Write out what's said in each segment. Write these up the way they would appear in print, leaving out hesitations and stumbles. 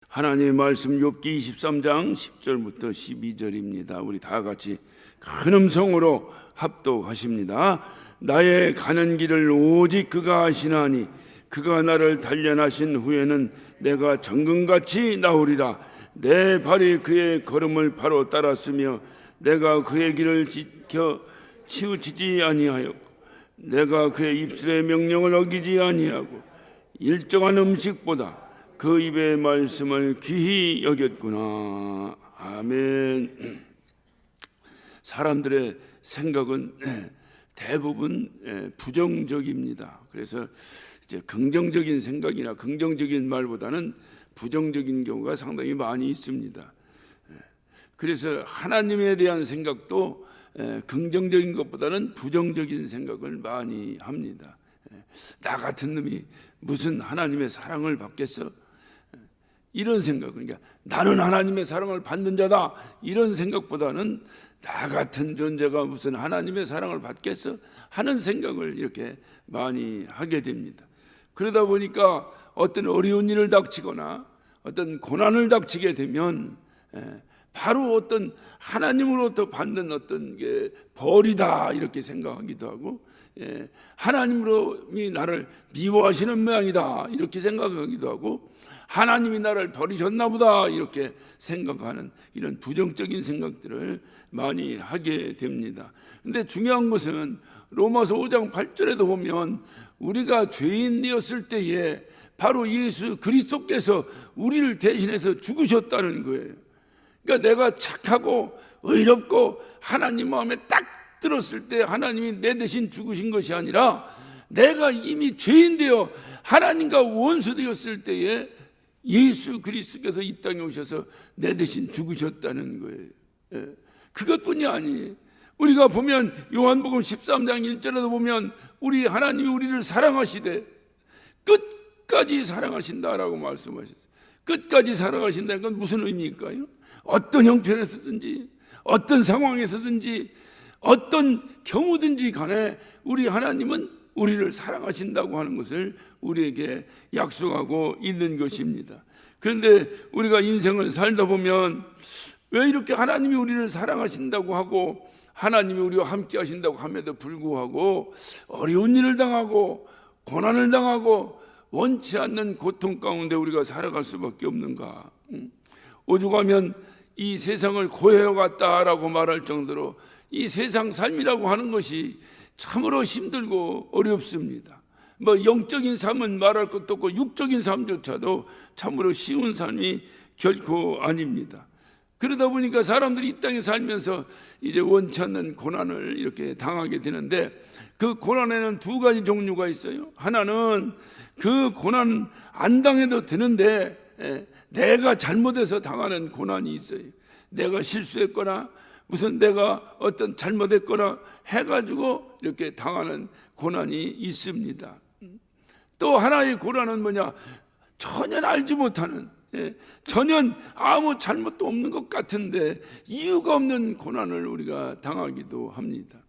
하나님의 말씀 욥기 23장 10절부터 12절입니다. 우리 다 같이 큰 음성으로 합독하십니다. 나의 가는 길을 오직 그가 아시나니 그가 나를 단련하신 후에는 내가 정금같이 나오리라. 내 발이 그의 걸음을 바로 따랐으며 내가 그의 길을 지켜 치우치지 아니하였고 내가 그의 입술의 명령을 어기지 아니하고 일정한 음식보다 그 입의 말씀을 귀히 여겼구나. 아멘. 사람들의 생각은 대부분 부정적입니다. 그래서 이제 긍정적인 생각이나 긍정적인 말보다는 부정적인 경우가 상당히 많이 있습니다. 그래서 하나님에 대한 생각도 긍정적인 것보다는 부정적인 생각을 많이 합니다. 나 같은 놈이 무슨 하나님의 사랑을 받겠어? 이런 생각, 그러니까 나는 하나님의 사랑을 받는 자다 이런 생각보다는 나 같은 존재가 무슨 하나님의 사랑을 받겠어? 하는 생각을 이렇게 많이 하게 됩니다. 그러다 보니까 어떤 어려운 일을 닥치거나 어떤 고난을 닥치게 되면 바로 어떤 하나님으로부터 받는 어떤 게 벌이다 이렇게 생각하기도 하고, 하나님이 나를 미워하시는 모양이다 이렇게 생각하기도 하고, 하나님이 나를 버리셨나 보다 이렇게 생각하는 이런 부정적인 생각들을 많이 하게 됩니다. 근데 중요한 것은 로마서 5장 8절에도 보면 우리가 죄인이었을 때에 바로 예수 그리스도께서 우리를 대신해서 죽으셨다는 거예요. 그러니까 내가 착하고 의롭고 하나님 마음에 딱 들었을 때 하나님이 내 대신 죽으신 것이 아니라 내가 이미 죄인 되어 하나님과 원수 되었을 때에 예수 그리스도께서 이 땅에 오셔서 내 대신 죽으셨다는 거예요. 그것뿐이 아니에요. 우리가 보면 요한복음 13장 1절에도 보면 우리 하나님이 우리를 사랑하시되 끝까지 사랑하신다라고 말씀하셨어요. 끝까지 사랑하신다는 건 무슨 의미일까요? 어떤 형편에서든지 어떤 상황에서든지 어떤 경우든지 간에 우리 하나님은 우리를 사랑하신다고 하는 것을 우리에게 약속하고 있는 것입니다. 그런데 우리가 인생을 살다 보면 왜 이렇게 하나님이 우리를 사랑하신다고 하고 하나님이 우리와 함께 하신다고 함에도 불구하고 어려운 일을 당하고 고난을 당하고 원치 않는 고통 가운데 우리가 살아갈 수밖에 없는가? 오죽하면 이 세상을 고해왔다라고 말할 정도로 이 세상 삶이라고 하는 것이 참으로 힘들고 어렵습니다. 뭐 영적인 삶은 말할 것도 없고 육적인 삶조차도 참으로 쉬운 삶이 결코 아닙니다. 그러다 보니까 사람들이 이 땅에 살면서 이제 원치 않는 고난을 이렇게 당하게 되는데 그 고난에는 두 가지 종류가 있어요. 하나는 그 고난 안 당해도 되는데 내가 잘못해서 당하는 고난이 있어요. 내가 실수했거나 무슨 내가 어떤 잘못했거나 해가지고 이렇게 당하는 고난이 있습니다. 또 하나의 고난은 뭐냐? 전혀 알지 못하는, 전혀 아무 잘못도 없는 것 같은데 이유가 없는 고난을 우리가 당하기도 합니다.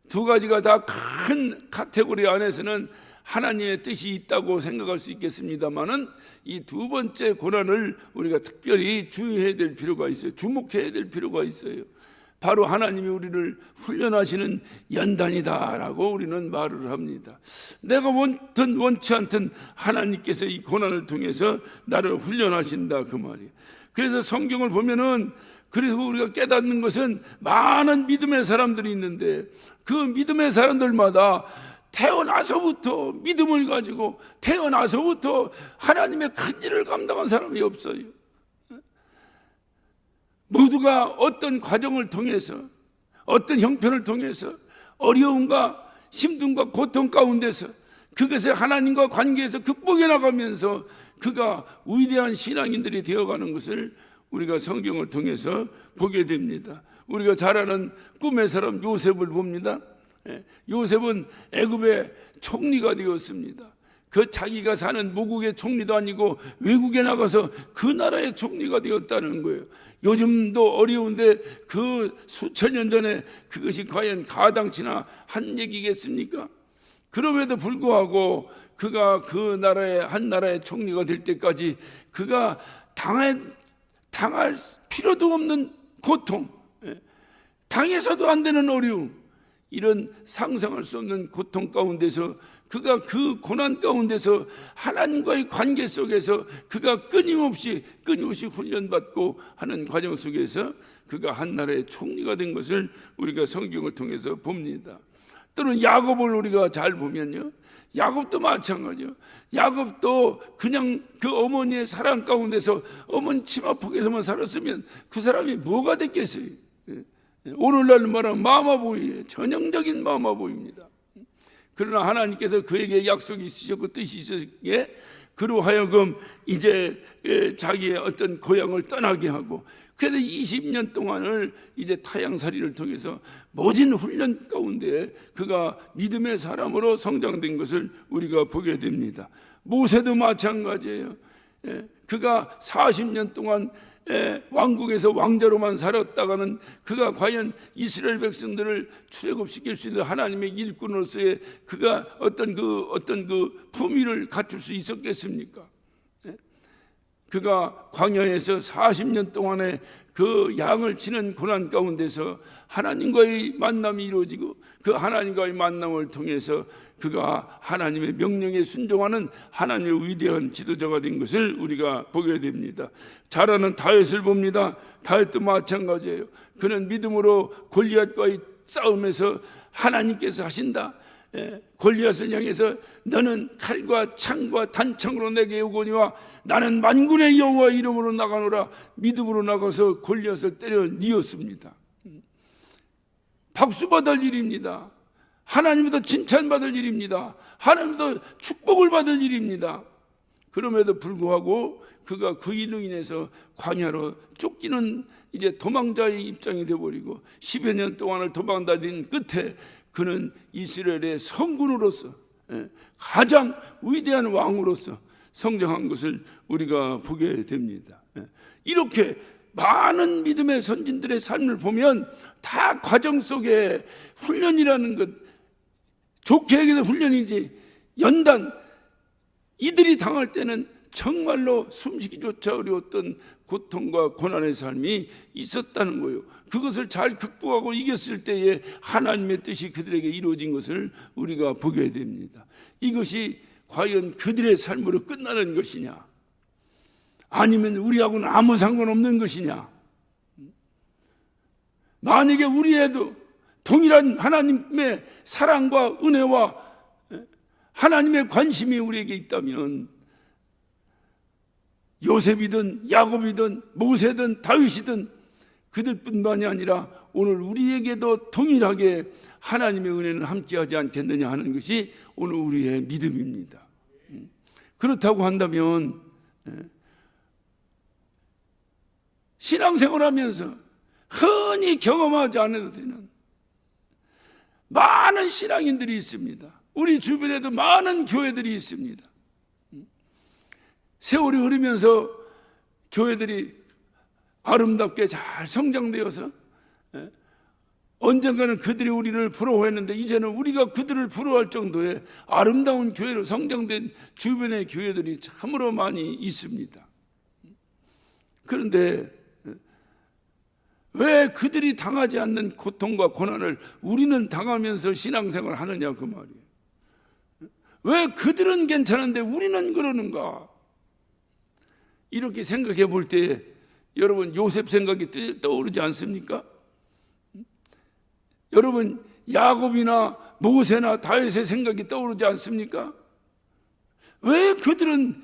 두 가지가 다 큰 카테고리 안에서는 하나님의 뜻이 있다고 생각할 수 있겠습니다만은 이 두 번째 고난을 우리가 특별히 주의해야 될 필요가 있어요. 주목해야 될 필요가 있어요. 바로 하나님이 우리를 훈련하시는 연단이다라고 우리는 말을 합니다. 내가 원든 원치 않든 하나님께서 이 고난을 통해서 나를 훈련하신다 그 말이에요. 그래서 성경을 보면은 그래서 우리가 깨닫는 것은 많은 믿음의 사람들이 있는데 그 믿음의 사람들마다 태어나서부터 믿음을 가지고 태어나서부터 하나님의 큰 일을 감당한 사람이 없어요. 모두가 어떤 과정을 통해서 어떤 형편을 통해서 어려움과 힘듦과 고통 가운데서 그것을 하나님과 관계에서 극복해 나가면서 그가 위대한 신앙인들이 되어가는 것을 우리가 성경을 통해서 보게 됩니다. 우리가 잘 아는 꿈의 사람 요셉을 봅니다. 요셉은 애굽의 총리가 되었습니다. 그 자기가 사는 모국의 총리도 아니고 외국에 나가서 그 나라의 총리가 되었다는 거예요. 요즘도 어려운데 그 수천 년 전에 그것이 과연 가당치나 한 얘기겠습니까? 그럼에도 불구하고 그가 그 나라의 한 나라의 총리가 될 때까지 그가 당할 필요도 없는 고통, 당해서도 안 되는 어려움, 이런 상상할 수 없는 고통 가운데서 그가 그 고난 가운데서 하나님과의 관계 속에서 그가 끊임없이 훈련받고 하는 과정 속에서 그가 한 나라의 총리가 된 것을 우리가 성경을 통해서 봅니다. 또는 야곱을 우리가 잘 보면요, 야곱도 마찬가지요. 야곱도 그냥 그 어머니의 사랑 가운데서 어머니 치마폭에서만 살았으면 그 사람이 뭐가 됐겠어요? 오늘날 말하면 마마보이예요. 전형적인 마마보이입니다. 그러나 하나님께서 그에게 약속이 있으셨고 뜻이 있으셨기에 그로 하여금 이제 자기의 어떤 고향을 떠나게 하고, 그래서 20년 동안을 이제 타향살이를 통해서 모진 훈련 가운데 그가 믿음의 사람으로 성장된 것을 우리가 보게 됩니다. 모세도 마찬가지예요. 그가 40년 동안 왕국에서 왕자로만 살았다가는 그가 과연 이스라엘 백성들을 출애굽시킬 수 있는 하나님의 일꾼으로서의 그가 어떤 그 품위를 갖출 수 있었겠습니까? 그가 광야에서 40년 동안의 그 양을 치는 고난 가운데서 하나님과의 만남이 이루어지고 그 하나님과의 만남을 통해서 그가 하나님의 명령에 순종하는 하나님의 위대한 지도자가 된 것을 우리가 보게 됩니다. 잘 아는 다윗을 봅니다. 다윗도 마찬가지예요. 그는 믿음으로 골리앗과의 싸움에서 하나님께서 하신다, 골리앗을 향해서 너는 칼과 창과 단창으로 내게 오거니와 나는 만군의 여호와 이름으로 나가노라, 믿음으로 나가서 골리앗을 때려 뉘었습니다. 박수받을 일입니다. 하나님부터 칭찬받을 일입니다. 하나님부터 축복을 받을 일입니다. 그럼에도 불구하고 그가 그 일로 인해서 광야로 쫓기는 이제 도망자의 입장이 되어버리고 10여 년 동안을 도망다닌 끝에 그는 이스라엘의 성군으로서 가장 위대한 왕으로서 성장한 것을 우리가 보게 됩니다. 이렇게 많은 믿음의 선진들의 삶을 보면 다 과정 속에 훈련이라는 것, 좋게 얘기해서 훈련이지 연단, 이들이 당할 때는 정말로 숨쉬기조차 어려웠던 고통과 고난의 삶이 있었다는 거예요. 그것을 잘 극복하고 이겼을 때에 하나님의 뜻이 그들에게 이루어진 것을 우리가 보게 됩니다. 이것이 과연 그들의 삶으로 끝나는 것이냐, 아니면 우리하고는 아무 상관없는 것이냐. 만약에 우리에도 동일한 하나님의 사랑과 은혜와 하나님의 관심이 우리에게 있다면 요셉이든 야곱이든 모세든 다윗이든 그들뿐만이 아니라 오늘 우리에게도 동일하게 하나님의 은혜는 함께하지 않겠느냐 하는 것이 오늘 우리의 믿음입니다. 그렇다고 한다면 신앙생활하면서 흔히 경험하지 않아도 되는 많은 신앙인들이 있습니다. 우리 주변에도 많은 교회들이 있습니다. 세월이 흐르면서 교회들이 아름답게 잘 성장되어서 언젠가는 그들이 우리를 부러워했는데 이제는 우리가 그들을 부러워할 정도의 아름다운 교회로 성장된 주변의 교회들이 참으로 많이 있습니다. 그런데 왜 그들이 당하지 않는 고통과 고난을 우리는 당하면서 신앙생활을 하느냐 그 말이에요. 왜 그들은 괜찮은데 우리는 그러는가? 이렇게 생각해 볼 때 여러분 요셉 생각이 떠오르지 않습니까? 여러분 야곱이나 모세나 다윗의 생각이 떠오르지 않습니까? 왜 그들은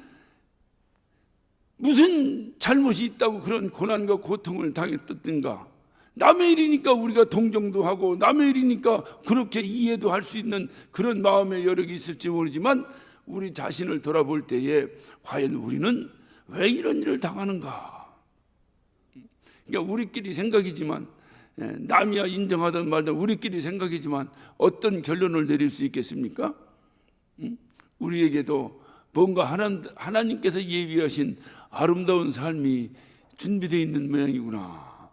무슨 잘못이 있다고 그런 고난과 고통을 당했던가? 남의 일이니까 우리가 동정도 하고 남의 일이니까 그렇게 이해도 할 수 있는 그런 마음의 여력이 있을지 모르지만 우리 자신을 돌아볼 때에 과연 우리는 왜 이런 일을 당하는가? 그러니까 우리끼리 생각이지만 남이야 인정하든 말든 우리끼리 생각이지만 어떤 결론을 내릴 수 있겠습니까? 우리에게도 뭔가 하나님께서 예비하신 아름다운 삶이 준비되어 있는 모양이구나.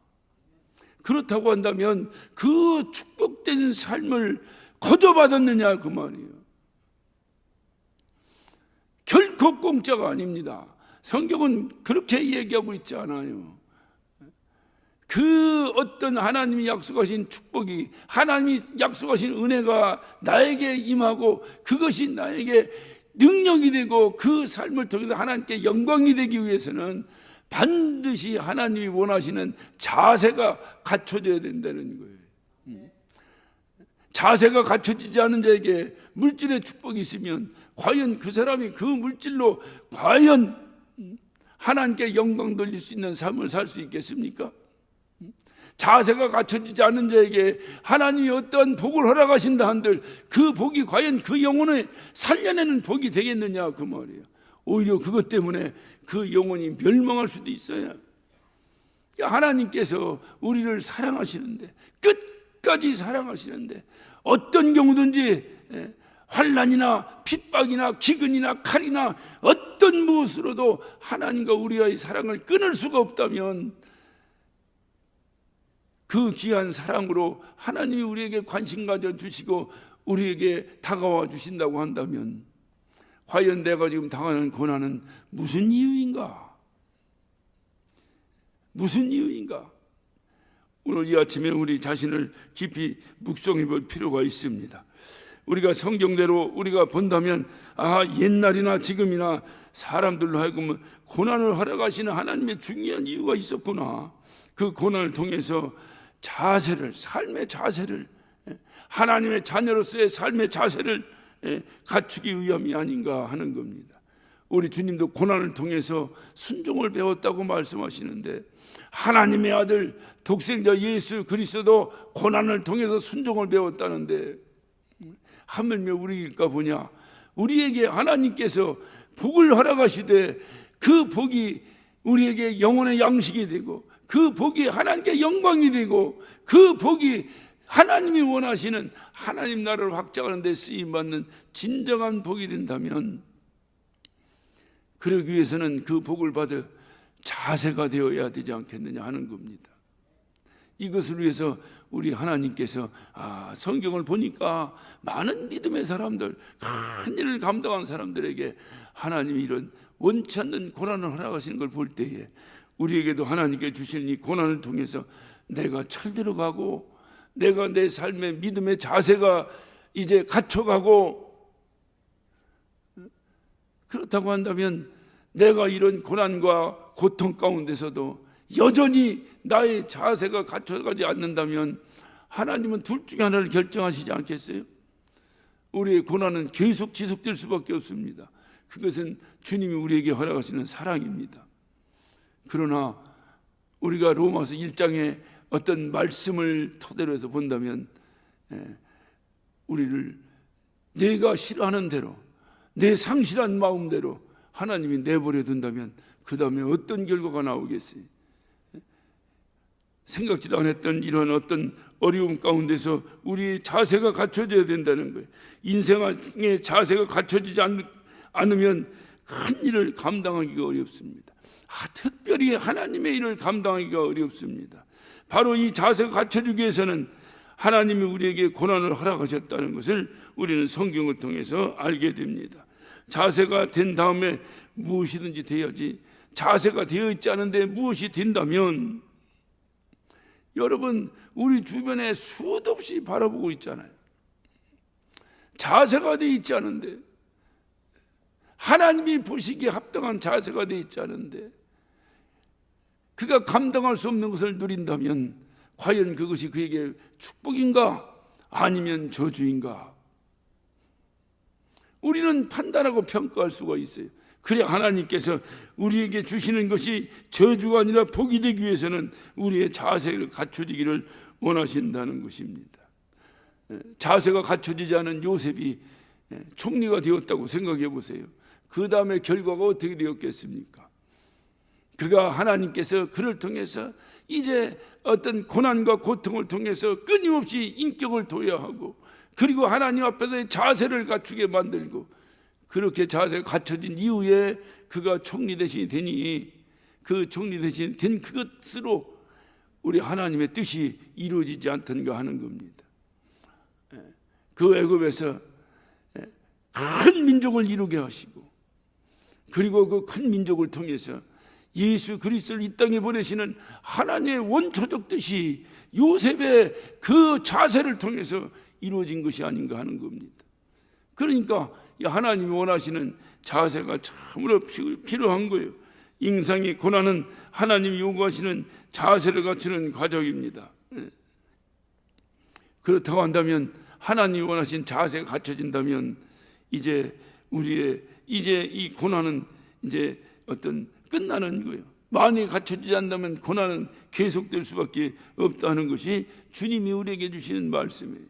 그렇다고 한다면 그 축복된 삶을 거저 받았느냐 그 말이에요. 결코 공짜가 아닙니다. 성경은 그렇게 얘기하고 있지 않아요. 그 어떤 하나님이 약속하신 축복이, 하나님이 약속하신 은혜가 나에게 임하고 그것이 나에게 능력이 되고 그 삶을 통해서 하나님께 영광이 되기 위해서는 반드시 하나님이 원하시는 자세가 갖춰져야 된다는 거예요. 자세가 갖춰지지 않은 자에게 물질의 축복이 있으면 과연 그 사람이 그 물질로 과연 하나님께 영광 돌릴 수 있는 삶을 살 수 있겠습니까? 자세가 갖춰지지 않은 자에게 하나님이 어떠한 복을 허락하신다 한들 그 복이 과연 그 영혼을 살려내는 복이 되겠느냐 그 말이에요. 오히려 그것 때문에 그 영혼이 멸망할 수도 있어요. 하나님께서 우리를 사랑하시는데, 끝까지 사랑하시는데, 어떤 경우든지 환난이나 핍박이나 기근이나 칼이나 어떤 무엇으로도 하나님과 우리와의 사랑을 끊을 수가 없다면, 그 귀한 사랑으로 하나님이 우리에게 관심 가져주시고 우리에게 다가와 주신다고 한다면 과연 내가 지금 당하는 고난은 무슨 이유인가? 무슨 이유인가? 오늘 이 아침에 우리 자신을 깊이 묵상해 볼 필요가 있습니다. 우리가 성경대로 우리가 본다면 옛날이나 지금이나 사람들로 하여금 고난을 허락하시는 하나님의 중요한 이유가 있었구나. 그 고난을 통해서 삶의 자세를, 하나님의 자녀로서의 삶의 자세를 갖추기 위함이 아닌가 하는 겁니다. 우리 주님도 고난을 통해서 순종을 배웠다고 말씀하시는데, 하나님의 아들 독생자 예수 그리스도도 고난을 통해서 순종을 배웠다는데, 하물며 우리일까 보냐? 우리에게 하나님께서 복을 허락하시되 그 복이 우리에게 영혼의 양식이 되고, 그 복이 하나님께 영광이 되고, 그 복이 하나님이 원하시는 하나님 나라를 확장하는 데 쓰임받는 진정한 복이 된다면, 그러기 위해서는 그 복을 받을 자세가 되어야 되지 않겠느냐 하는 겁니다. 이것을 위해서 우리 하나님께서 성경을 보니까 많은 믿음의 사람들, 큰 일을 감당한 사람들에게 하나님이 이런 원치 않는 고난을 허락하시는 걸 볼 때에 우리에게도 하나님께 주시는 이 고난을 통해서 내가 철들어 가고, 내가 내 삶의 믿음의 자세가 이제 갖춰가고, 그렇다고 한다면 내가 이런 고난과 고통 가운데서도 여전히 나의 자세가 갖춰가지 않는다면 하나님은 둘 중에 하나를 결정하시지 않겠어요? 우리의 고난은 계속 지속될 수밖에 없습니다. 그것은 주님이 우리에게 허락하시는 사랑입니다. 그러나 우리가 로마서 1장의 어떤 말씀을 토대로 해서 본다면, 우리를 내가 싫어하는 대로, 내 상실한 마음대로 하나님이 내버려 둔다면 그 다음에 어떤 결과가 나오겠어요? 생각지도 않았던 이런 어떤 어려움 가운데서 우리의 자세가 갖춰져야 된다는 거예요. 인생의 자세가 갖춰지지 않으면 큰 일을 감당하기가 어렵습니다. 특별히 하나님의 일을 감당하기가 어렵습니다. 바로 이 자세가 갖춰지기 위해서는 하나님이 우리에게 고난을 허락하셨다는 것을 우리는 성경을 통해서 알게 됩니다. 자세가 된 다음에 무엇이든지 돼야지, 자세가 되어 있지 않은데 무엇이 된다면, 여러분 우리 주변에 수도 없이 바라보고 있잖아요. 자세가 되어 있지 않은데, 하나님이 보시기에 합당한 자세가 되어 있지 않은데 그가 감당할 수 없는 것을 누린다면 과연 그것이 그에게 축복인가 아니면 저주인가? 우리는 판단하고 평가할 수가 있어요. 그래 하나님께서 우리에게 주시는 것이 저주가 아니라 복이 되기 위해서는 우리의 자세를 갖춰지기를 원하신다는 것입니다. 자세가 갖춰지지 않은 요셉이 총리가 되었다고 생각해 보세요. 그 다음에 결과가 어떻게 되었겠습니까? 그가 하나님께서 그를 통해서 이제 어떤 고난과 고통을 통해서 끊임없이 인격을 도야하고, 그리고 하나님 앞에서의 자세를 갖추게 만들고, 그렇게 자세가 갖춰진 이후에 그가 총리 대신이 되니, 그 총리 대신이 된 그것으로 우리 하나님의 뜻이 이루어지지 않던가 하는 겁니다. 그 애굽에서 큰 민족을 이루게 하시고, 그리고 그 큰 민족을 통해서 예수 그리스도를 이 땅에 보내시는 하나님의 원초적 뜻이 요셉의 그 자세를 통해서 이루어진 것이 아닌가 하는 겁니다. 그러니까 하나님이 원하시는 자세가 참으로 필요한 거예요. 인생의 고난은 하나님이 요구하시는 자세를 갖추는 과정입니다. 그렇다고 한다면 하나님이 원하신 자세가 갖춰진다면 이제 이 고난은 이제 끝나는 거예요. 만약에 갖춰지지 않는다면 고난은 계속될 수밖에 없다는 것이 주님이 우리에게 주시는 말씀이에요.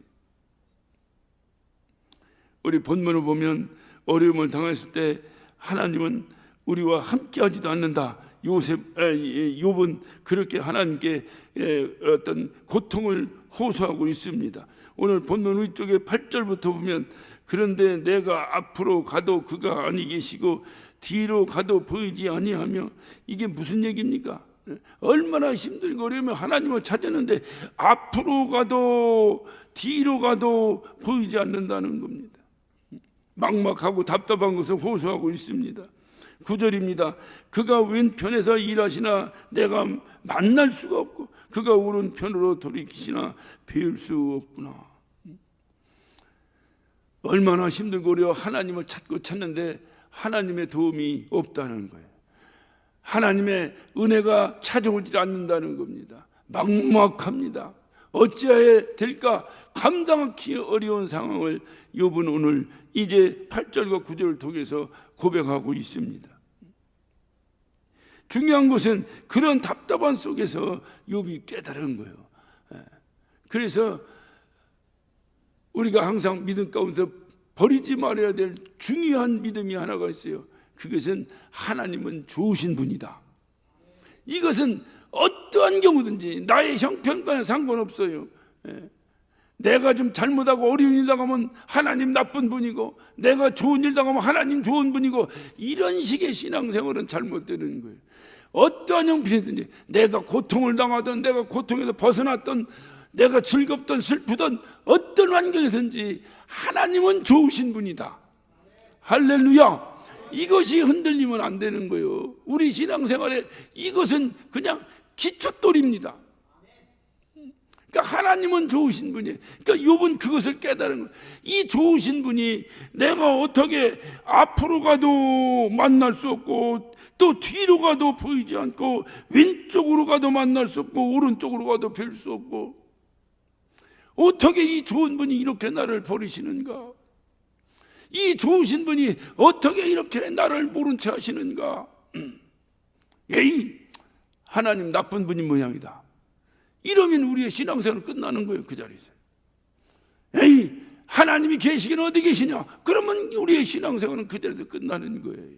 우리 본문을 보면 어려움을 당했을 때 하나님은 우리와 함께하지도 않는다. 욥은 그렇게 하나님께 어떤 고통을 호소하고 있습니다. 오늘 본문 위쪽에 8절부터 보면 그런데 내가 앞으로 가도 그가 아니 계시고 뒤로 가도 보이지 아니하며, 이게 무슨 얘기입니까? 얼마나 힘들고 어려우면 하나님을 찾았는데 앞으로 가도 뒤로 가도 보이지 않는다는 겁니다. 막막하고 답답한 것을 호소하고 있습니다. 9절입니다. 그가 왼편에서 일하시나 내가 만날 수가 없고 그가 오른편으로 돌이키시나 배울 수 없구나. 얼마나 힘들고 어려워 하나님을 찾는데 하나님의 도움이 없다는 거예요. 하나님의 은혜가 찾아오지 않는다는 겁니다. 막막합니다. 어찌해야 될까 감당하기 어려운 상황을 욥은 오늘 이제 8절과 9절을 통해서 고백하고 있습니다. 중요한 것은 그런 답답한 속에서 욥이 깨달은 거예요. 그래서 우리가 항상 믿음 가운데 버리지 말아야 될 중요한 믿음이 하나가 있어요. 그것은 하나님은 좋으신 분이다. 이것은 어떠한 경우든지 나의 형편과는 상관없어요. 내가 좀 잘못하고 어려운 일 당하면 하나님 나쁜 분이고 내가 좋은 일 당하면 하나님 좋은 분이고, 이런 식의 신앙생활은 잘못되는 거예요. 어떠한 형편이든지 내가 고통을 당하든 내가 고통에서 벗어났던 내가 즐겁든 슬프든 어떤 환경에든지 하나님은 좋으신 분이다. 할렐루야. 이것이 흔들리면 안 되는 거예요. 우리 신앙생활에 이것은 그냥 기초돌입니다. 그러니까 하나님은 좋으신 분이에요. 그러니까 욥은 그것을 깨달은 거예요. 이 좋으신 분이 내가 어떻게 앞으로 가도 만날 수 없고 또 뒤로 가도 보이지 않고 왼쪽으로 가도 만날 수 없고 오른쪽으로 가도 뵐 수 없고, 어떻게 이 좋은 분이 이렇게 나를 버리시는가? 이 좋으신 분이 어떻게 이렇게 나를 모른 채 하시는가? 에이, 하나님 나쁜 분인 모양이다. 이러면 우리의 신앙생활은 끝나는 거예요. 그 자리에서. 에이, 하나님이 계시긴 어디 계시냐? 그러면 우리의 신앙생활은 그 자리에서 끝나는 거예요.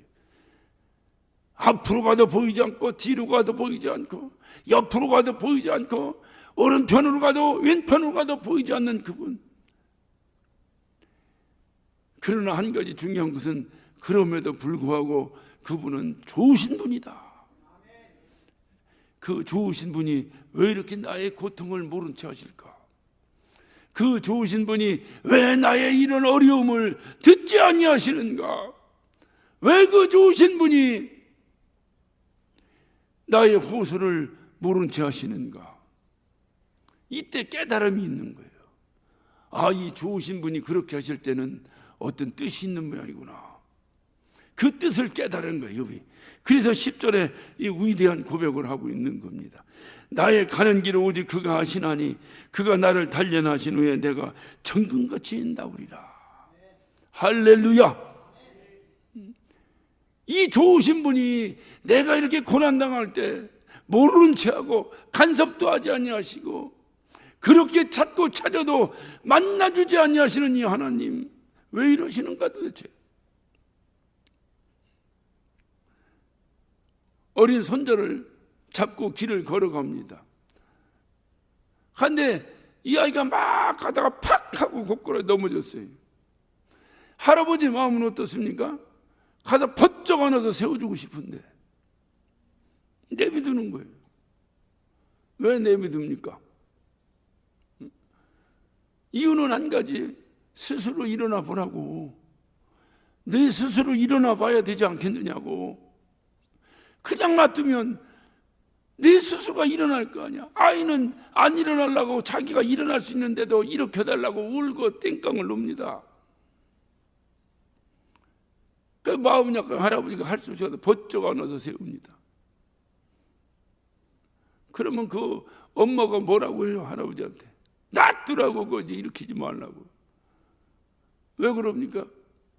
앞으로 가도 보이지 않고 뒤로 가도 보이지 않고 옆으로 가도 보이지 않고 오른편으로 가도 왼편으로 가도 보이지 않는 그분. 그러나 한 가지 중요한 것은 그럼에도 불구하고 그분은 좋으신 분이다. 그 좋으신 분이 왜 이렇게 나의 고통을 모른 채 하실까? 그 좋으신 분이 왜 나의 이런 어려움을 듣지 아니하시는가? 왜 그 좋으신 분이 나의 호소를 모른 채 하시는가? 이때 깨달음이 있는 거예요. 아, 이 좋으신 분이 그렇게 하실 때는 어떤 뜻이 있는 모양이구나. 그 뜻을 깨달은 거예요, 욥이. 그래서 10절에 이 위대한 고백을 하고 있는 겁니다. 나의 가는 길을 오직 그가 하시나니 그가 나를 단련하신 후에 내가 정금같이 인다우리라. 할렐루야. 이 좋으신 분이 내가 이렇게 고난당할 때 모르는 채하고 간섭도 하지 아니하시고 그렇게 찾고 찾아도 만나주지 아니하시는 이 하나님, 왜 이러시는가 도대체? 어린 손자를 잡고 길을 걸어갑니다. 그런데 이 아이가 막 가다가 팍 하고 곧걸어 넘어졌어요. 할아버지 마음은 어떻습니까? 가다 번쩍 안아서 세워주고 싶은데 내비두는 거예요. 왜 내비둡니까? 이유는 한 가지, 스스로 일어나 보라고. 내 스스로 일어나 봐야 되지 않겠느냐고. 그냥 놔두면 내 스스로가 일어날 거 아니야. 아이는 안 일어나려고 자기가 일어날 수 있는데도 일으켜달라고 울고 땡깡을 놉니다. 그 마음 약한 할아버지가 할 수 없어서 번쩍 안아서 세웁니다. 그러면 그 엄마가 뭐라고 해요? 할아버지한테 놔두라고, 그거 일으키지 말라고. 왜 그럽니까?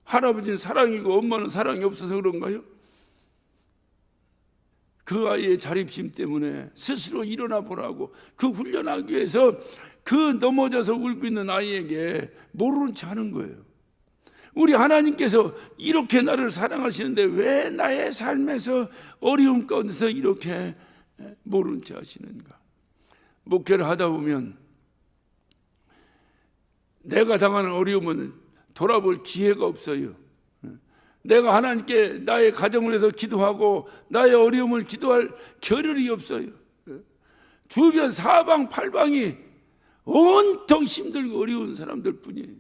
할아버지는 사랑이고 엄마는 사랑이 없어서 그런가요? 그 아이의 자립심 때문에 스스로 일어나 보라고 그 훈련하기 위해서 그 넘어져서 울고 있는 아이에게 모르는 체 하는 거예요. 우리 하나님께서 이렇게 나를 사랑하시는데 왜 나의 삶에서 어려움 가운데서 이렇게 모르는 체 하시는가? 목회를 하다 보면 내가 당하는 어려움은 돌아볼 기회가 없어요. 내가 하나님께 나의 가정을 위해서 기도하고 나의 어려움을 기도할 겨를이 없어요. 주변 사방팔방이 온통 힘들고 어려운 사람들 뿐이에요.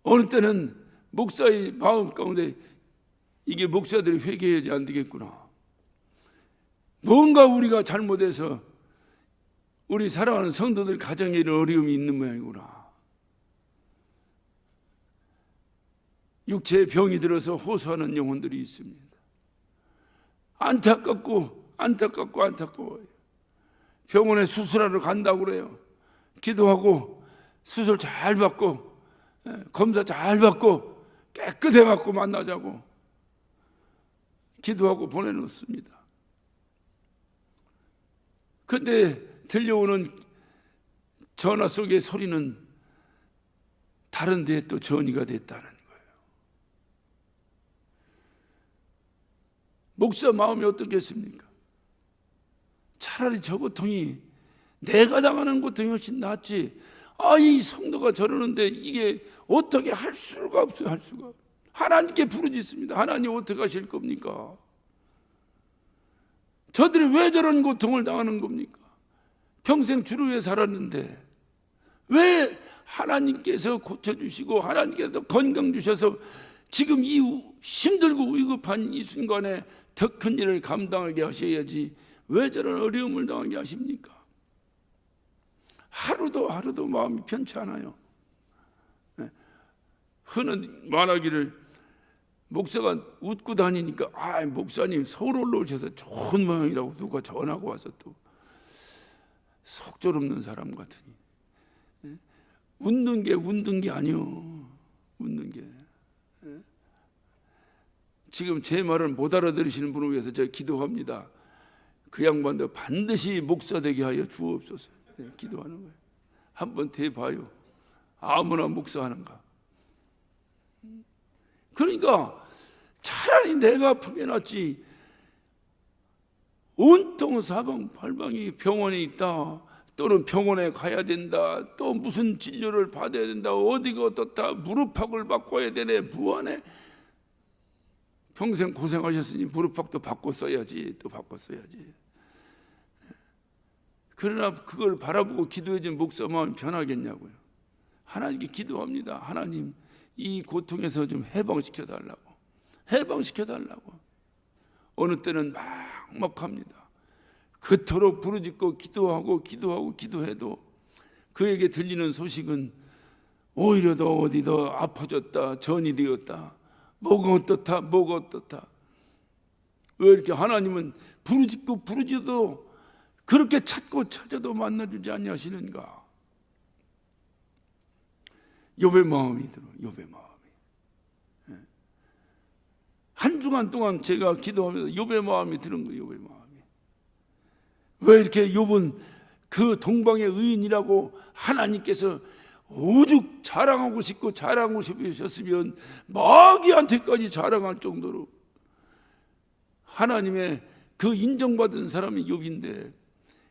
어느 때는 목사의 마음 가운데 이게 목사들이 회개해야지 안 되겠구나. 뭔가 우리가 잘못해서 우리 사랑하는 성도들 가정에 이런 어려움이 있는 모양이구나. 육체의 병이 들어서 호소하는 영혼들이 있습니다. 안타까워요. 병원에 수술하러 간다고 그래요. 기도하고 수술 잘 받고 검사 잘 받고 깨끗해 갖고 만나자고 기도하고 보내놓습니다. 그런데 들려오는 전화 속의 소리는 다른 데에 또 전이가 됐다는 거예요. 목사 마음이 어떻겠습니까? 차라리 저 고통이 내가 당하는 고통이 훨씬 낫지. 이 성도가 저러는데 이게 어떻게 할 수가 없어요. 할 수가. 하나님께 부르짖습니다. 하나님 어떻게 하실 겁니까? 저들이 왜 저런 고통을 당하는 겁니까? 평생 주를 위해 살았는데 왜 하나님께서 고쳐주시고 하나님께서 건강 주셔서 지금 이 힘들고 위급한 이 순간에 더 큰 일을 감당하게 하셔야지 왜 저런 어려움을 당하게 하십니까? 하루도 마음이 편치 않아요. 흔히 말하기를 목사가 웃고 다니니까 목사님 서울 올라오셔서 좋은 모양이라고 누가 전화가 와서 또 속절없는 사람 같으니 웃는 게 아니요. 웃는 게 지금 제 말을 못 알아들으시는 분을 위해서 제가 기도합니다. 그 양반도 반드시 목사 되게 하여 주옵소서. 기도하는 거예요. 한번 대봐요. 아무나 목사하는가. 그러니까 차라리 내가 아프게 낫지. 온통 사방팔방이 병원에 있다, 또는 병원에 가야 된다, 또 무슨 진료를 받아야 된다, 어디가 어떻다, 무릎팍을 바꿔야 되네, 무한해. 평생 고생하셨으니 무릎팍도 바꿔 써야지. 또 바꿔 써야지. 그러나 그걸 바라보고 기도해준 목사 마음이 변하겠냐고요. 하나님께 기도합니다. 하나님 이 고통에서 좀 해방시켜달라고. 어느 때는 막막합니다. 그토록 부르짖고 기도해도 그에게 들리는 소식은 오히려 더 어디 더 아파졌다, 전이 되었다, 뭐가 어떻다. 왜 이렇게 하나님은 부르짖어도 그렇게 찾아도 만나주지 아니하시는가? 욥의 마음이 들어. 욥의 마음이. 한 주간 동안 제가 기도하면서 욥의 마음이 들은 거예요. 욥의 마음이. 왜 이렇게 욥은 그 동방의 의인이라고 하나님께서 오죽 자랑하고 싶으셨으면 마귀한테까지 자랑할 정도로 하나님의 그 인정받은 사람이 욥인데,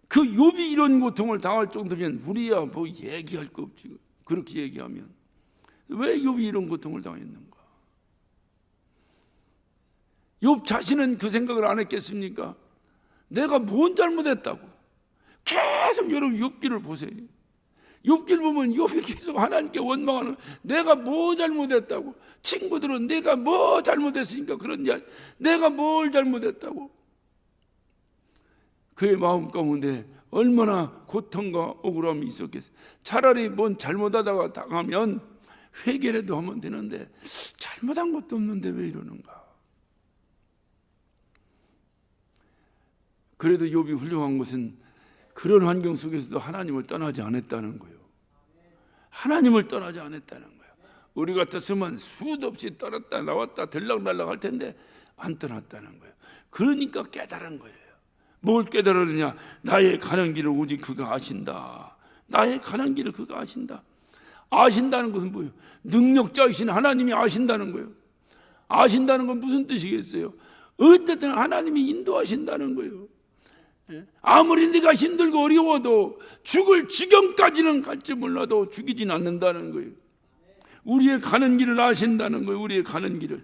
그 욥이 이런 고통을 당할 정도면 우리야 뭐 얘기할 거 없지. 그렇게 얘기하면 왜 욥이 이런 고통을 당했는가? 욥 자신은 그 생각을 안 했겠습니까? 내가 뭔 잘못했다고. 계속 여러분 욥기를 보세요. 욥기를 보면 욥이 계속 하나님께 원망하는, 내가 뭐 잘못했다고. 친구들은 내가 뭐 잘못했으니까 그런지, 내가 뭘 잘못했다고. 그의 마음 가운데 얼마나 고통과 억울함이 있었겠어요. 차라리 뭔 잘못하다가 당하면 회개라도 하면 되는데 잘못한 것도 없는데 왜 이러는가. 그래도 욥이 훌륭한 것은 그런 환경 속에서도 하나님을 떠나지 않았다는 거예요. 하나님을 떠나지 않았다는 거예요. 우리 같았으면 수도 없이 떨었다 나왔다 들락날락 할 텐데 안 떠났다는 거예요. 그러니까 깨달은 거예요. 뭘 깨달았느냐? 나의 가는 길을 오직 그가 아신다. 나의 가는 길을 그가 아신다. 아신다는 것은 뭐예요? 능력자이신 하나님이 아신다는 거예요. 아신다는 건 무슨 뜻이겠어요? 어쨌든 하나님이 인도하신다는 거예요. 아무리 네가 힘들고 어려워도 죽을 지경까지는 갈지 몰라도 죽이진 않는다는 거예요. 우리의 가는 길을 아신다는 거예요. 우리의 가는 길을.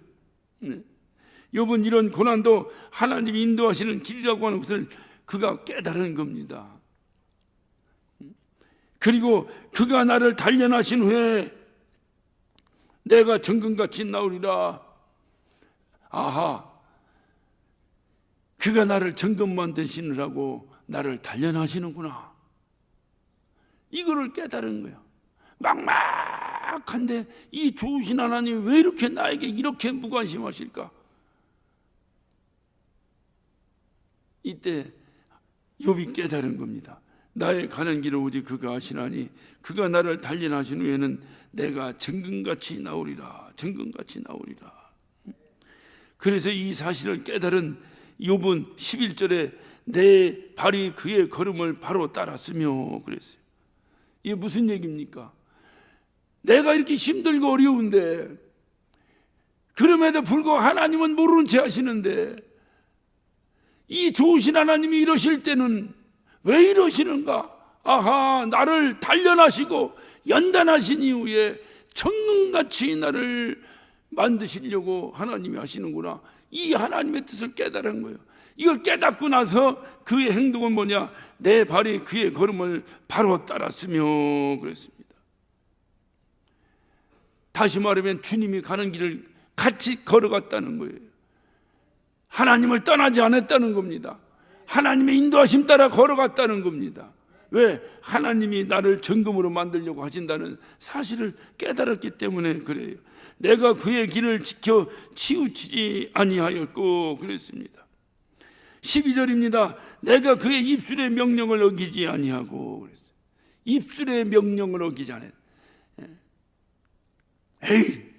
욥은 이런 고난도 하나님이 인도하시는 길이라고 하는 것을 그가 깨달은 겁니다. 그리고 그가 나를 단련하신 후에 내가 정금같이 나오리라. 아하, 그가 나를 정금 만드시느라고 나를 단련하시는구나. 이거를 깨달은 거예요. 막막한데 이 좋으신 하나님이 왜 이렇게 나에게 이렇게 무관심하실까? 이때 욥이 깨달은 겁니다. 나의 가는 길을 오직 그가 아시나니 그가 나를 단련하신 후에는 내가 정금같이 나오리라. 정금같이 나오리라. 그래서 이 사실을 깨달은 욥은 11절에 내 발이 그의 걸음을 바로 따랐으며 그랬어요. 이게 무슨 얘기입니까? 내가 이렇게 힘들고 어려운데 그럼에도 불구하고 하나님은 모르는 채 하시는데 이 좋으신 하나님이 이러실 때는 왜 이러시는가? 아하, 나를 단련하시고 연단하신 이후에 정금같이 나를 만드시려고 하나님이 하시는구나. 이 하나님의 뜻을 깨달은 거예요. 이걸 깨닫고 나서 그의 행동은 뭐냐? 내 발이 그의 걸음을 바로 따랐으며 그랬습니다. 다시 말하면 주님이 가는 길을 같이 걸어갔다는 거예요. 하나님을 떠나지 않았다는 겁니다. 하나님의 인도하심 따라 걸어갔다는 겁니다. 왜? 하나님이 나를 정금으로 만들려고 하신다는 사실을 깨달았기 때문에 그래요. 내가 그의 길을 지켜 치우치지 아니하였고 그랬습니다. 12절입니다. 내가 그의 입술의 명령을 어기지 아니하고 그랬어요. 입술의 명령을 어기지 않았어요. 에이,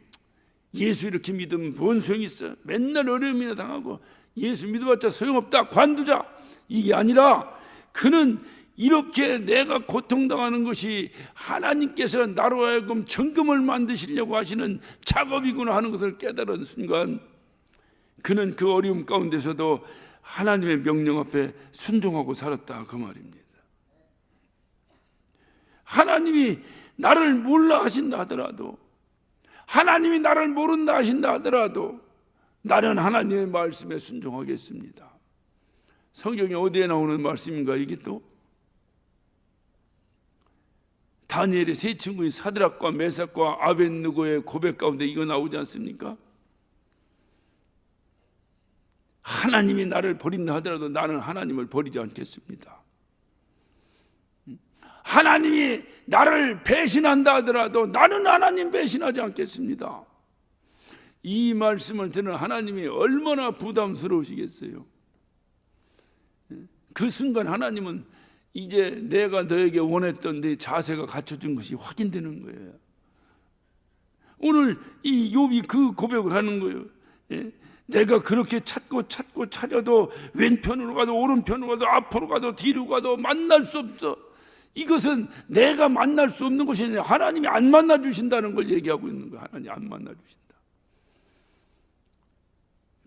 예수 이렇게 믿으면 뭔 소용이 있어? 맨날 어려움이나 당하고 예수 믿어봤자 소용없다, 관두자. 이게 아니라 그는 이렇게 내가 고통당하는 것이 하나님께서 나로 하여금 정금을 만드시려고 하시는 작업이구나 하는 것을 깨달은 순간 그는 그 어려움 가운데서도 하나님의 명령 앞에 순종하고 살았다, 그 말입니다. 하나님이 나를 몰라 하신다 하더라도, 하나님이 나를 모른다 하신다 하더라도 나는 하나님의 말씀에 순종하겠습니다. 성경에 어디에 나오는 말씀인가? 이게 또 다니엘의 세 친구인 사드락과 메삭과 아벳느고의 고백 가운데 이거 나오지 않습니까? 하나님이 나를 버린다 하더라도 나는 하나님을 버리지 않겠습니다. 하나님이 나를 배신한다 하더라도 나는 하나님 배신하지 않겠습니다. 이 말씀을 듣는 하나님이 얼마나 부담스러우시겠어요. 그 순간 하나님은 이제 내가 너에게 원했던 내 자세가 갖춰진 것이 확인되는 거예요. 오늘 이 욥이 그 고백을 하는 거예요. 내가 그렇게 찾고 찾아도 왼편으로 가도 오른편으로 가도 앞으로 가도 뒤로 가도 만날 수 없어. 이것은 내가 만날 수 없는 것이 아니라 하나님이 안 만나 주신다는 걸 얘기하고 있는 거예요. 하나님이 안 만나 주신다.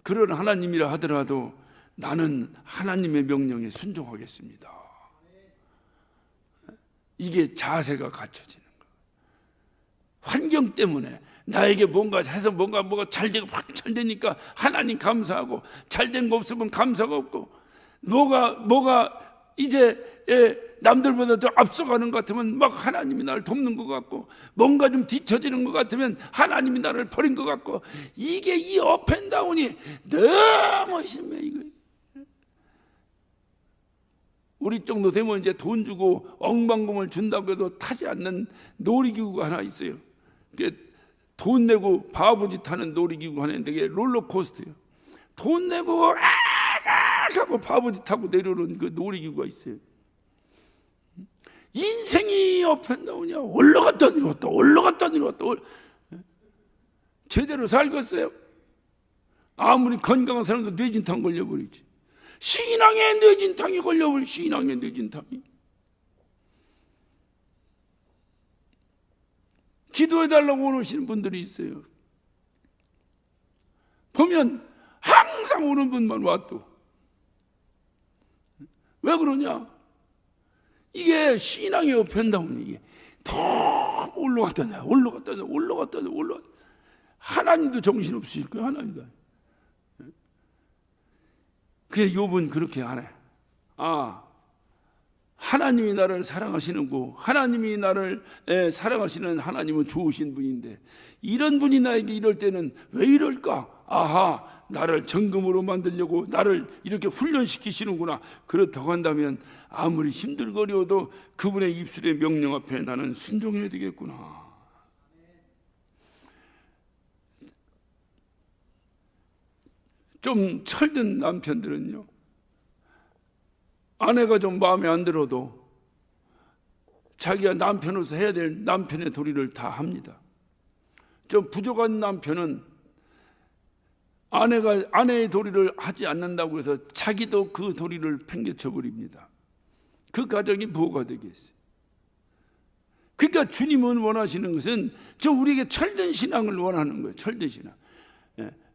그런 하나님이라 하더라도 나는 하나님의 명령에 순종하겠습니다. 이게 자세가 갖춰지는 거예요. 환경 때문에 나에게 뭔가 해서 뭔가 잘 되고 확 잘 되니까 하나님 감사하고, 잘 된 거 없으면 감사가 없고, 뭐가 이제 남들보다 더 앞서가는 것 같으면 막 하나님이 나를 돕는 것 같고, 뭔가 좀 뒤처지는 것 같으면 하나님이 나를 버린 것 같고, 이게 이 업앤다운이 너무 심해. 이거 우리 정도 되면 이제 돈 주고 억만금을 준다고 해도 타지 않는 놀이기구가 하나 있어요. 그게 돈 내고 바보짓 하는 놀이기구 하나 있는데, 그게 롤러코스터예요. 돈 내고 하고 바보짓 하고 내려오는 그 놀이기구가 있어요. 인생이 업앤다운이야. 올라갔다 내려왔다, 올라갔다 내려왔다. 제대로 살겠어요? 아무리 건강한 사람도 뇌진탕 걸려버리지. 신앙에 뇌진탕이 걸려버리지. 신앙에 뇌진탕이. 기도해달라고 원하시는 분들이 있어요. 보면 항상 오는 분만 와도. 왜 그러냐? 이게 신앙의 업앤다운이, 이게 더 올라갔다 내 올라갔다 내 올라갔다 내 올라갔다. 하나님도 정신없으실 거예요. 하나님도. 그래, 욥은 그렇게 안 해. 하나님이 나를 사랑하시는고, 하나님이 나를 사랑하시는 하나님은 좋으신 분인데, 이런 분이 나에게 이럴 때는 왜 이럴까? 나를 정금으로 만들려고 나를 이렇게 훈련시키시는구나. 그렇다고 한다면 아무리 힘들거려도 그분의 입술의 명령 앞에 나는 순종해야 되겠구나. 좀 철든 남편들은요, 아내가 좀 마음에 안 들어도 자기가 남편으로서 해야 될 남편의 도리를 다 합니다. 좀 부족한 남편은 아내가 아내의 도리를 하지 않는다고 해서 자기도 그 도리를 팽개쳐 버립니다. 그 가정이 부호가 되겠어요. 그러니까 주님은 원하시는 것은 우리에게 철든 신앙을 원하는 거예요. 철든 신앙.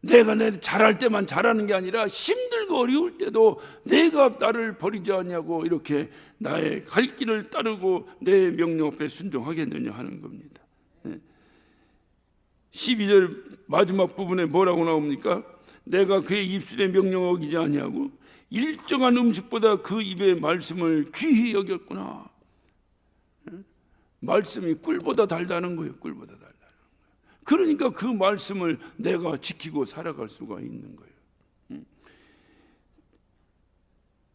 내가 잘할 때만 잘하는 게 아니라 힘들고 어려울 때도 내가 나를 버리지 않냐고, 이렇게 나의 갈 길을 따르고 내 명령 앞에 순종하겠느냐 하는 겁니다. 12절 마지막 부분에 뭐라고 나옵니까? 내가 그의 입술의 명령을 어기지 아니하고 일정한 음식보다 그 입의 말씀을 귀히 여겼구나. 말씀이 꿀보다 달다는 거예요. 꿀보다 달다는 거예요. 그러니까 그 말씀을 내가 지키고 살아갈 수가 있는 거예요.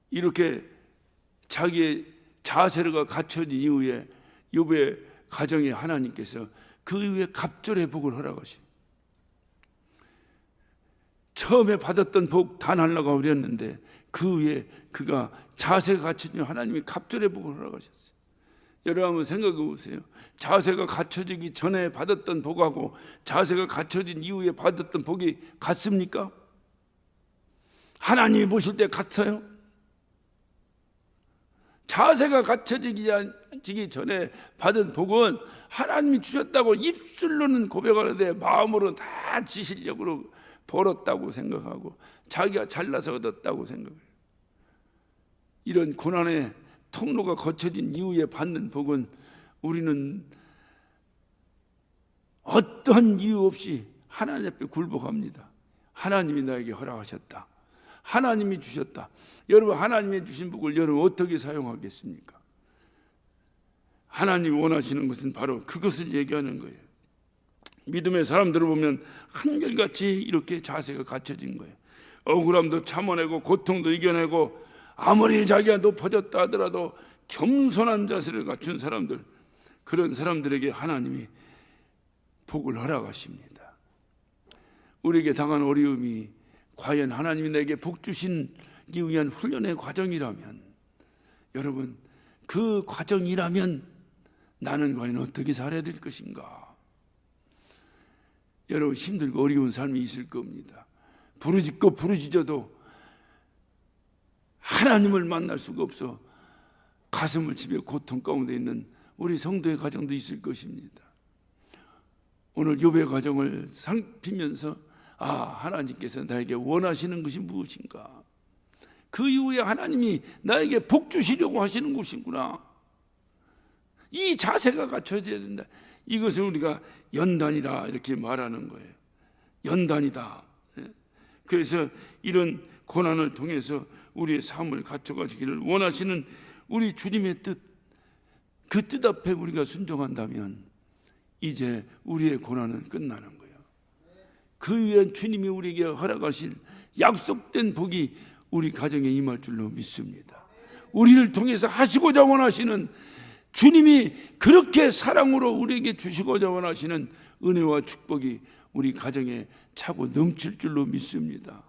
이렇게 자기의 자세가 갖춰진 이후에 욥의 가정에 하나님께서 그 이후에 갑절의 복을 허락하시고, 처음에 받았던 복 다 날라가 버렸는데 그 위에 그가 자세가 갖춰진 하나님이 갑절의 복을 허락하셨어요. 여러분 한번 생각해 보세요. 자세가 갖춰지기 전에 받았던 복하고 자세가 갖춰진 이후에 받았던 복이 같습니까? 하나님이 보실 때 같아요? 자세가 갖춰지기 전에 받은 복은 하나님이 주셨다고 입술로는 고백하는데 마음으로는 다 지 실력으로 벌었다고 생각하고 자기가 잘나서 얻었다고 생각해요. 이런 고난의 통로가 거쳐진 이후에 받는 복은 우리는 어떠한 이유 없이 하나님 앞에 굴복합니다. 하나님이 나에게 허락하셨다. 하나님이 주셨다. 여러분, 하나님이 주신 복을 여러분 어떻게 사용하겠습니까? 하나님이 원하시는 것은 바로 그것을 얘기하는 거예요. 믿음의 사람들을 보면 한결같이 이렇게 자세가 갖춰진 거예요. 억울함도 참아내고 고통도 이겨내고 아무리 자기가 높아졌다 하더라도 겸손한 자세를 갖춘 사람들, 그런 사람들에게 하나님이 복을 허락하십니다. 우리에게 당한 어려움이 과연 하나님이 내게 복 주시기 위한 훈련의 과정이라면, 여러분, 그 과정이라면 나는 과연 어떻게 살아야 될 것인가? 여러분, 힘들고 어려운 삶이 있을 겁니다. 부르짖고 부르짖어도 하나님을 만날 수가 없어 가슴을 치며 고통 가운데 있는 우리 성도의 가정도 있을 것입니다. 오늘 욥의 가정을 살피면서 하나님께서 나에게 원하시는 것이 무엇인가? 그 이후에 하나님이 나에게 복 주시려고 하시는 것이구나. 이 자세가 갖춰져야 된다. 이것을 우리가 연단이라 이렇게 말하는 거예요. 연단이다. 그래서 이런 고난을 통해서 우리의 삶을 갖춰가시기를 원하시는 우리 주님의 뜻, 그 뜻 앞에 우리가 순종한다면 이제 우리의 고난은 끝나는 거예요. 그 위한 주님이 우리에게 허락하실 약속된 복이 우리 가정에 임할 줄로 믿습니다. 우리를 통해서 하시고자 원하시는 주님이 그렇게 사랑으로 우리에게 주시고자 원하시는 은혜와 축복이 우리 가정에 차고 넘칠 줄로 믿습니다.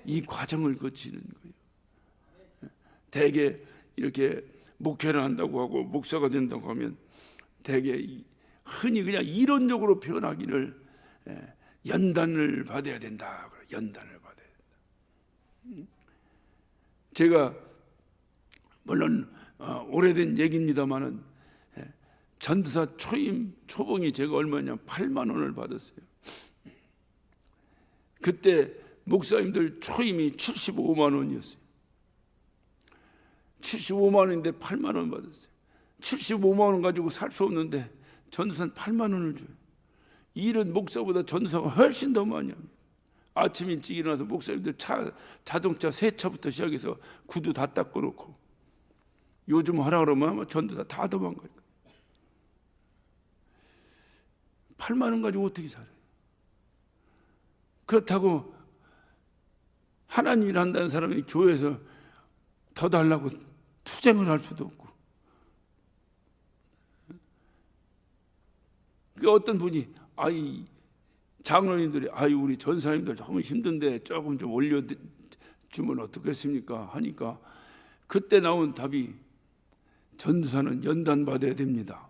이 과정을 거치는 거예요. 대개 이렇게 목회를 한다고 하고 목사가 된다고 하면 대개 흔히 그냥 이론적으로 표현하기를 연단을 받아야 된다. 연단을 받아야 된다. 제가 물론 오래된 얘기입니다만은 전도사 초임 초봉이 제가 얼마냐 8만 원을 받았어요. 그때 목사님들 초임이 75만 원이었어요. 75만 원인데 8만 원 받았어요. 75만 원 가지고 살 수 없는데 전도사는 8만 원을 줘요. 일은 목사보다 전도사가 훨씬 더 많이 합니다. 아침 일찍 일어나서 목사님들 자동차 세차부터 시작해서 구두 다 닦아놓고 요즘 하라 그러면 아마 전도사 다 도망갈 거예요. 8만 원 가지고 어떻게 살아요? 그렇다고 하나님 일 한다는 사람이 교회에서 더 달라고 투쟁을 할 수도 없고. 그 어떤 분이 장로님들이 우리 전사님들 너무 힘든데 조금 좀 올려주면 어떻겠습니까? 하니까 그때 나온 답이 전도사는 연단 받아야 됩니다.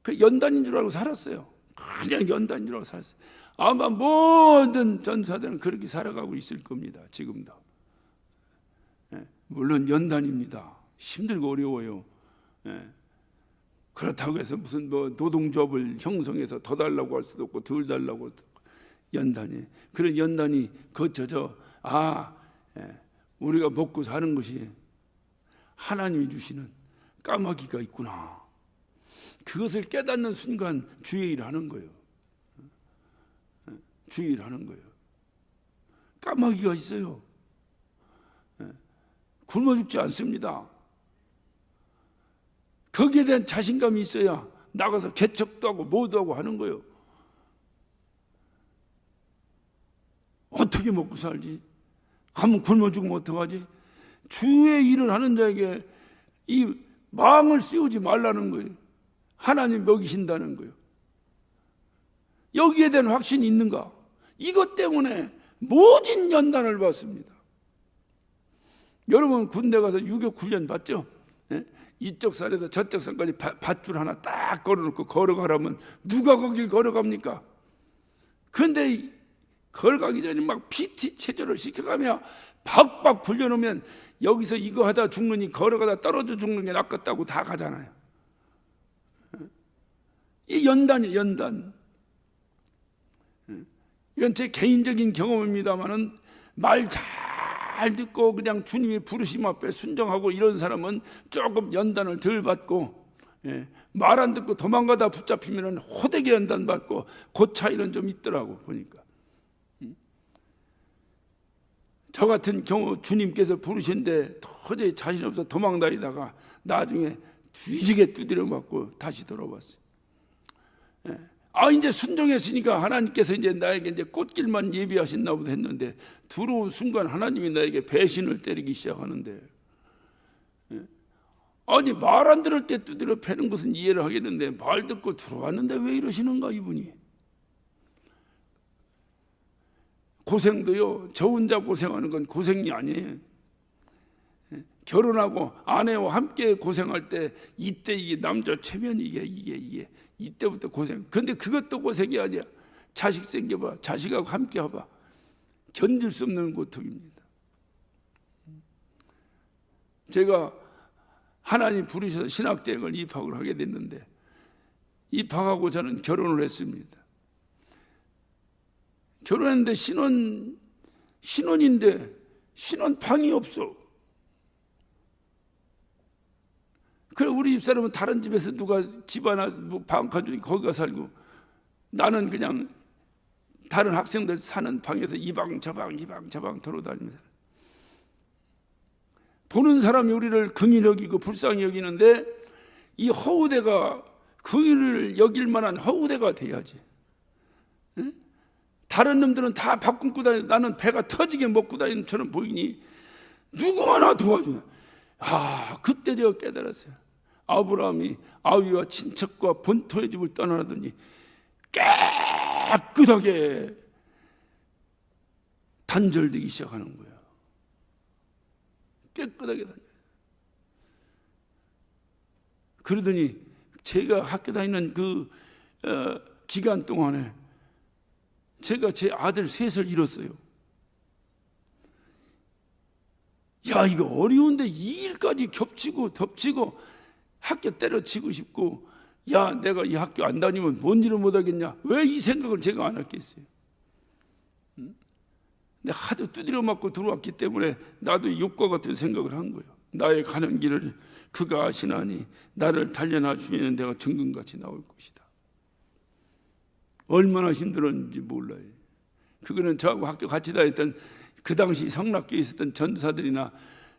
그 연단인 줄 알고 살았어요. 그냥 연단인 줄 알고 살았어요. 아마 모든 전사들은 그렇게 살아가고 있을 겁니다. 지금도. 물론 연단입니다. 힘들고 어려워요. 그렇다고 해서 무슨 노동조합을 형성해서 더 달라고 할 수도 없고 덜 달라고 할 수도 없고 연단이 그런 연단이 거쳐져 우리가 먹고 사는 것이 하나님이 주시는 까마귀가 있구나. 그것을 깨닫는 순간 주의 일을 하는 거예요. 주의 일을 하는 거예요. 까마귀가 있어요. 굶어 죽지 않습니다. 거기에 대한 자신감이 있어야 나가서 개척도 하고 뭐도 하고 하는 거예요. 어떻게 먹고 살지? 한번 굶어 죽으면 어떡하지? 주의 일을 하는 자에게 이 망을 씌우지 말라는 거예요. 하나님 먹이신다는 거예요. 여기에 대한 확신이 있는가? 이것 때문에 모진 연단을 받습니다. 여러분 군대 가서 유교 훈련 받죠? 이쪽 산에서 저쪽 산까지 밧줄 하나 딱 걸어놓고 걸어가라면 누가 거길 걸어갑니까? 그런데 걸어가기 전에 막 PT 체조를 시켜가며 박박 불려놓으면 여기서 이거 하다 죽느니 걸어가다 떨어져 죽는 게 낫겠다고 다 가잖아요. 이 연단이에요. 연단. 이건 제 개인적인 경험입니다만은 말 잘 듣고 그냥 주님이 부르심 앞에 순종하고 이런 사람은 조금 연단을 덜 받고 말 안 듣고 도망가다 붙잡히면 호되게 연단 받고 그 차이는 좀 있더라고 보니까. 저 같은 경우 주님께서 부르신데 도저히 자신 없어 도망다니다가 나중에 뒤지게 두드려 맞고 다시 돌아왔어요. 이제 순종했으니까 하나님께서 이제 나에게 이제 꽃길만 예비하셨나 보다 했는데 들어온 순간 하나님이 나에게 배신을 때리기 시작하는데 말 안 들을 때 두드려 패는 것은 이해를 하겠는데 말 듣고 들어왔는데 왜 이러시는가 이분이. 고생도요 저 혼자 고생하는 건 고생이 아니에요. 결혼하고 아내와 함께 고생할 때 이때 이게 남자 체면 이게 이때부터 고생. 근데 그것도 고생이 아니야. 자식 생겨봐. 자식하고 함께 해봐. 견딜 수 없는 고통입니다. 제가 하나님 부르셔서 신학대학을 입학을 하게 됐는데 입학하고 저는 결혼을 했습니다. 결혼했는데 신혼인데 신혼방이 없어. 그래 우리 집사람은 다른 집에서 누가 집 하나 방 가지고 거기 가 살고 나는 그냥 다른 학생들 사는 방에서 이 방 저 방 돌아다니면서 보는 사람이 우리를 긍휼히 여기고 불쌍히 여기는데 이 허우대가 긍휼을 여길 만한 허우대가 돼야지. 에? 다른 놈들은 다 밥 굶고 다니고 나는 배가 터지게 먹고 다니는 처럼 보이니 누구 하나 도와주나. 그때 제가 깨달았어요. 아브라함이 아위와 친척과 본토의 집을 떠나더니 깨끗하게 단절되기 시작하는 거예요. 깨끗하게 단절. 그러더니 제가 학교 다니는 그 기간 동안에 제가 제 아들 셋을 잃었어요. 야, 이거 어려운데 이 일까지 겹치고 덮치고 학교 때려치고 싶고, 야, 내가 이 학교 안 다니면 뭔 일을 못하겠냐. 왜 이 생각을 제가 안 했겠어요. 근데 하도 두드려 맞고 들어왔기 때문에 나도 욕과 같은 생각을 한 거예요. 나의 가는 길을 그가 아시나니 나를 단련하 주시는 내가 정금같이 나올 것이다. 얼마나 힘들었는지 몰라요. 그거는 저하고 학교 같이 다녔던 그 당시 성락교에 있었던 전사들이나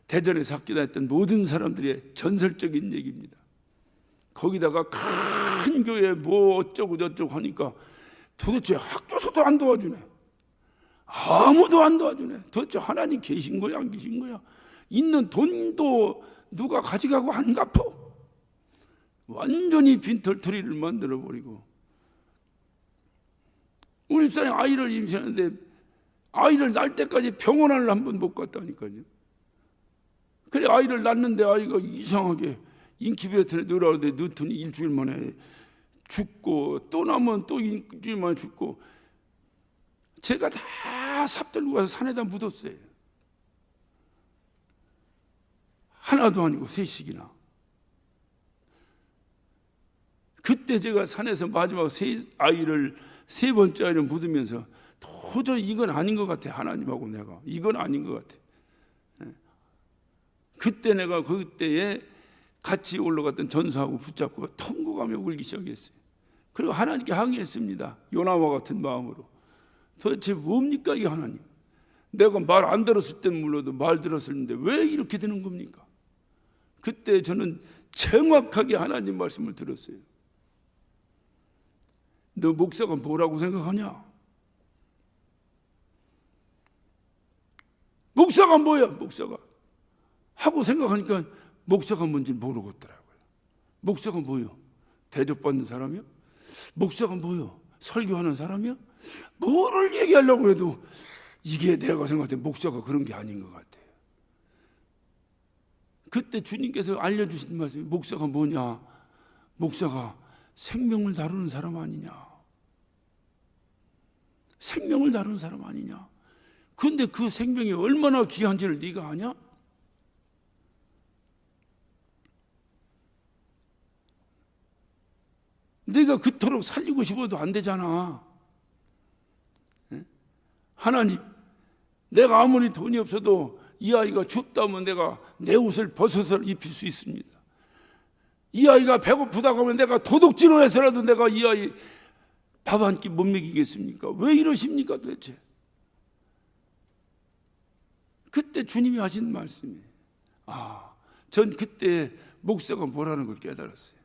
대전에서 학교 다녔던 모든 사람들의 전설적인 얘기입니다. 거기다가 큰 교회 뭐 어쩌고 저쩌고 하니까 도대체 학교에서도 안 도와주네. 아무도 안 도와주네. 도대체 하나님 계신 거야 안 계신 거야? 있는 돈도 누가 가져가고 안 갚아. 완전히 빈털터리를 만들어버리고. 우리 집사람이 아이를 임신하는데 아이를 낳을 때까지 병원을 한 번 못 갔다니까요. 그래 아이를 낳는데 아이가 이상하게 인큐베이터에 넣으라는데 넣더니 일주일 만에 죽고 또 나면 또 일주일 만에 죽고 제가 다 삽들고 가서 산에다 묻었어요. 하나도 아니고 셋씩이나. 그때 제가 산에서 마지막 세 번째 아이를 묻으면서 도저히 이건 아닌 것 같아. 하나님하고 내가 이건 아닌 것 같아. 그때 내가 그때에 같이 올라갔던 전사하고 붙잡고 통곡하며 울기 시작했어요. 그리고 하나님께 항의했습니다. 요나와 같은 마음으로. 도대체 뭡니까 이 하나님? 내가 말 안 들었을 땐 몰라도 말 들었었는데 왜 이렇게 되는 겁니까? 그때 저는 정확하게 하나님 말씀을 들었어요. 너 목사가 뭐라고 생각하냐? 목사가 뭐야? 목사가 하고 생각하니까 목사가 뭔지 모르겠더라고요. 목사가 뭐요? 대접받는 사람이요? 목사가 뭐요? 설교하는 사람이요? 뭐를 얘기하려고 해도 이게 내가 생각할 때 목사가 그런 게 아닌 것 같아요. 그때 주님께서 알려주신 말씀이 목사가 뭐냐? 목사가 생명을 다루는 사람 아니냐? 생명을 다루는 사람 아니냐? 근데 그 생명이 얼마나 귀한지를 네가 아냐? 내가 그토록 살리고 싶어도 안 되잖아. 하나님, 내가 아무리 돈이 없어도 이 아이가 춥다면 내가 내 옷을 벗어서 입힐 수 있습니다. 이 아이가 배고프다고 하면 내가 도둑질을 해서라도 내가 이 아이 밥 한 끼 못 먹이겠습니까? 왜 이러십니까 도대체? 그때 주님이 하신 말씀이 전 그때 목사가 뭐라는 걸 깨달았어요.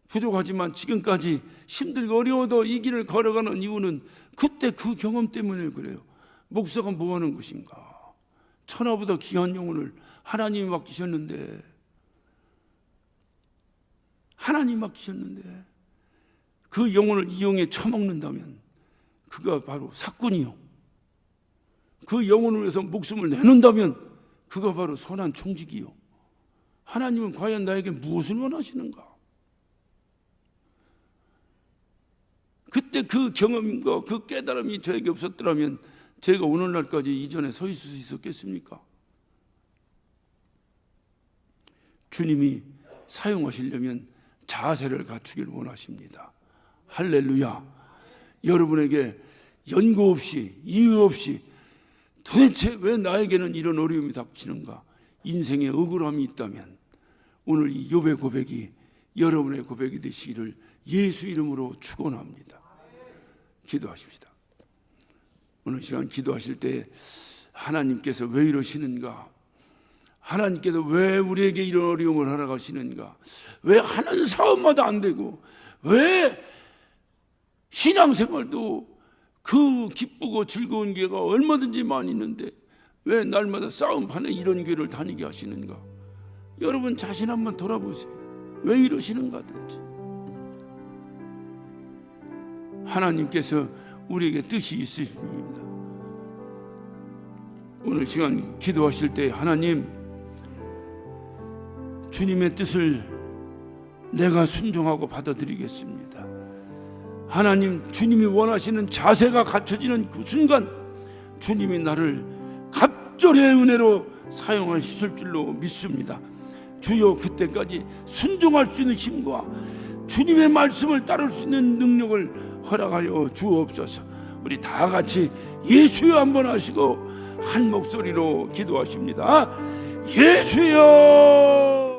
부족하지만 지금까지 힘들고 어려워도 이 길을 걸어가는 이유는 그때 그 경험 때문에 그래요. 목사가 뭐 하는 것인가? 천하보다 귀한 영혼을 하나님이 맡기셨는데 그 영혼을 이용해 처먹는다면 그가 바로 사꾼이요. 그 영혼을 위해서 목숨을 내놓는다면 그가 바로 선한 총직이요. 하나님은 과연 나에게 무엇을 원하시는가? 그때 그 경험과 그 깨달음이 저에게 없었더라면 제가 오늘날까지 이 전에 서 있을 수 있었겠습니까? 주님이 사용하시려면 자세를 갖추길 원하십니다. 할렐루야. 여러분에게 연고 없이 이유 없이 도대체 왜 나에게는 이런 어려움이 닥치는가? 인생에 억울함이 있다면 오늘 이 욥의 고백이 여러분의 고백이 되시기를 예수 이름으로 축원합니다. 기도하십시다. 오늘 시간 기도하실 때 하나님께서 왜 이러시는가? 하나님께서 왜 우리에게 이런 어려움을 허락하시는가? 왜 하는 사업마다 안 되고, 왜 신앙생활도 그 기쁘고 즐거운 기회가 얼마든지 많이 있는데 왜 날마다 싸움판에 이런 교회를 다니게 하시는가? 여러분 자신 한번 돌아보세요. 왜 이러시는가 도대체? 하나님께서 우리에게 뜻이 있으십니다. 오늘 시간 기도하실 때 하나님, 주님의 뜻을 내가 순종하고 받아들이겠습니다. 하나님, 주님이 원하시는 자세가 갖춰지는 그 순간 주님이 나를 갑절의 은혜로 사용하실 줄로 믿습니다. 주여, 그때까지 순종할 수 있는 힘과 주님의 말씀을 따를 수 있는 능력을 허락하여 주옵소서. 우리 다 같이 예수여 한번 하시고 한 목소리로 기도하십니다. 예수여.